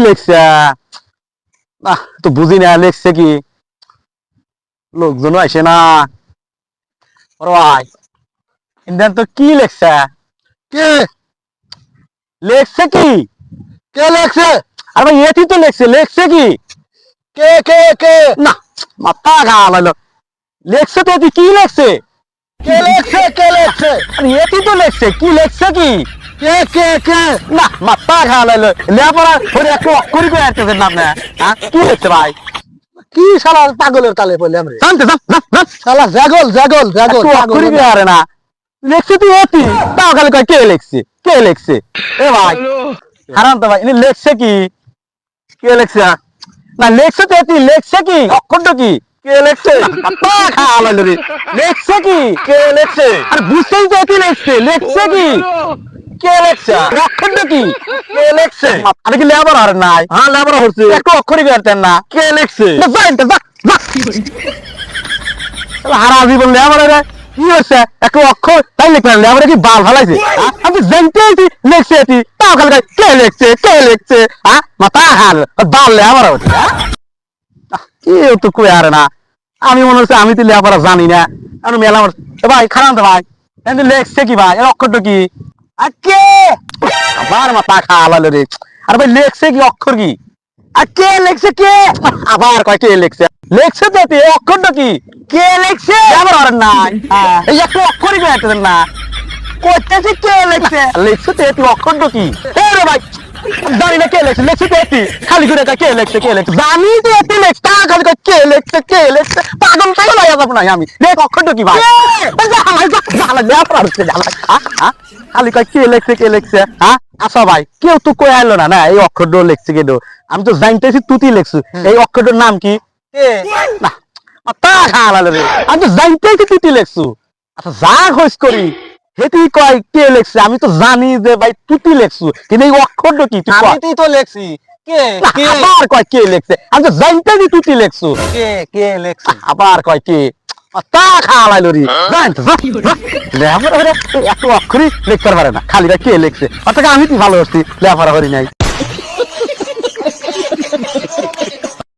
লেখছে? তো বুঝি না লেখছে কি, লোকজন আসে না। ভাই ইন্ডিয়ান তো কি লেখছে? কে লেখছে কি? কে লেখছে? আর ভাই এটি তো লেখছে, লেখছে কি? কে কে কে না মাথা ঘামাইলো। লেখছে তো এটি, কি লেখছে? কে লেখছে? কে লেখছে? আরে এটি তো লেখছে, কি লেখছে কি? কে কে কে না মাথা ঘামাইলো। লেপড়া ওরে একটু অক্ষরি করে আসতেছেন না আপনি? হ্যাঁ কি লেখছে ভাই? কি শালা পাগলের তালে পড়লাম রে। জানতে শালা জাগল জাগল জাগল একটু পাগল অক্ষরি করে আরে না। লেখছে তুই এটি, তাও খালি কয় কে লেখছে, কে লেখছে? এ ভাই হারাম তো ভাই, ইনি লেখছে কি? কে লেখছে? না লেখছে তো এটি, লেখছে কি? অক্ষরটা কি? কে লেখছে? মাথা ঘামাইলো রে। লেখছে কি? কে লেখছে? আর বুঝতেই তো এটি লেখছে, লেখছে কি? কে লেখছে? অক্ষরটা কি? কে লেখছে? আরে কি লেবার আর নাই? হ্যাঁ লেবরা হচ্ছে। একটু অক্ষরই করতেন না? কে লেখছে? হারা জীবন লেবার রে কি হচ্ছে? একটু অক্ষর তাই লিখলেন, লেবার কি বাল ফালাইছে? আমি জানতে লেখছে এটি, তাও খালি কয়, কে লেখছে, কে লেখছে? মাথা হাল বাল লেবার হচ্ছে। কেউ তো কই আরে না। আমি মনে হচ্ছে আমি তো লেখাপড়া জানি না। আমি মেলা ভাই খারাপ তো ভাই, এমনি লেখছে কি ভাই? এর অক্ষরটা কি? আর কে? আবার মাথা খাওয়ালো রে। আর ভাই লেখছে কি, অক্ষর কি? আর কে লেখছে? কে আবার কয় কে লেখছে? লেখছে তো এতে, এই অক্ষরটা কি? কে লেখছে? আবার আর নাই, এই একটু অক্ষরই পেয়েছেন না? করতেছি কে লেখছে? লেখছে তো এতে, অক্ষরটা কি? এ রে ভাই জানি না কে লেখছে, লেখছে তো এতে, খালি করে কয় কে লেখছে, কে লেখছে? জানি তো এতে লেখছে, তা খালি কয় কে লেখছে, কে লেখছে? পাগল পাগল হয়ে যাবো না আমি। দেখ অক্ষরটা কি ভাই? খালি কয় কে লেখছে, কে লেখছে? আচ্ছা ভাই কেউ তো কই আইলো না না এই অক্ষরটা লেখছে কেন? আমি তো জানতেছি তুই লেখছিস, এই অক্ষরটার নাম কি? না তা খাওয়ালো রে, আমি তো জানতেছি তুই লেখছু। আচ্ছা যা খোঁজ করি হেতি কয় কে লেখছে, আমি তো জানি যে ভাই তুই লেখছু, কিন্তু এই অক্ষরটা কি তুই কয়? আমি তো লেখছি। কে না, কে আবার কয় কে লেখছে, আমি তো জানতেছি তুই লেখছু। কে কে লেখছে? আবার কয় কে? তা খাওয়ালাইলো রে। জানতো লেখাপড়া করে এত অক্ষরই লিখতে পারে না, খালি কে লেখছে। অর্থাৎ আমি তুই ভালো হচ্ছি, লেখাপড়া করি নাই।